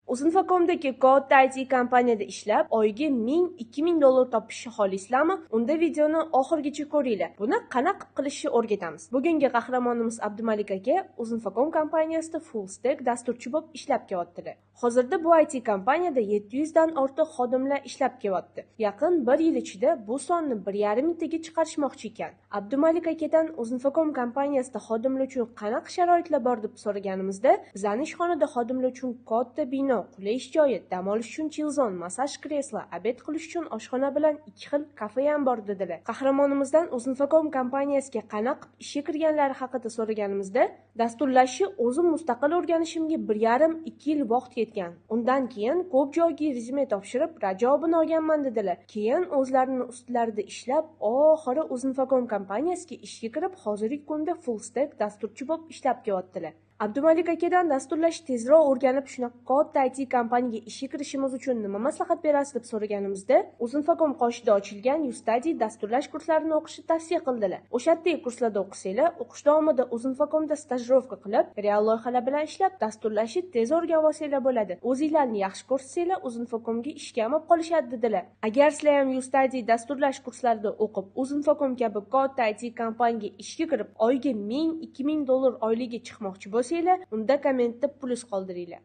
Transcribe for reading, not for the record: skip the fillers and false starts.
Uzinfocomdagi katta IT kompaniyada ishlab, oyiga 1000-2000 dollar topishni xohlaysizlarmi? Unda videoni oxirigacha ko'ringlar. Buni qanaqa qilishni o'rgatamiz. Bugungi qahramonimiz Abdumalik aka Uzinfocom kompaniyasida full stack dasturchi bo'lib ishlab kelyaptilar. Hozirda bu IT kompaniyada 700 dan ortiq xodimlar ishlab kelyapti. Yaqin 1 yil ichida bu sonni 1,5 mingtaga chiqarishmoqchi ekan. Abdumalik akadan Uzinfocom kompaniyasida xodimlar uchun qanaqa sharoitlar bor deb so'raganimizda, bizning ishxonada xodimlar uchun katta bino, qulay ish joyi, dam olish uchun chilzon, massaj kreslo, obed qilish uchun oshxona bilan 2 xil kafe ham bor dedilar. Qahramonimizdan Uzinfocom kompaniyasiga qanaqa ishga kirganlari haqida so'raganimizda, dasturlashni o'zim mustaqil o'rganishimga 1,5-2 yil vaqt ketgan. Undan keyin ko'p joyga rezyume topshirib, javobini olganman dedilar. Keyin o'zlarining ustlarida ishlab, oxiri Uzinfocom kompaniyasiga ishga kirib, hozirgi kunda full stack dasturchi bo'lib ishlab kelyaptilar. Abdumalik akadan dasturlash tezroq o'rganib, shunaqa katta IT kompaniyaga ishga kirishimiz uchun nima maslahat berasiz deb so'raganimizda, Uzinfocom qoshida ochilgan YouStudy dasturlash kurslarini o'qishni tavsiya qildilar. O'shatdagi kurslarda o'qisanglar, o'qish davomida Uzinfocomda stajirovka qilib, real loyihalar bilan ishlab, dasturlashni tez o'rganib olsanglar bo'ladi. O'zingizlarni yaxshi ko'rsatsangiz, Uzinfocomga ishga ham olib qolishadi dedilar. Agar sizlar ham YouStudy dasturlash kurslarida o'qib, Uzinfocom kabi katta IT kompaniyaga ishga kirib, oyiga 1000-2000 dollar oyligiga chiqmoqchi bo'lsangiz, unda kommentda plus qoldiringlar.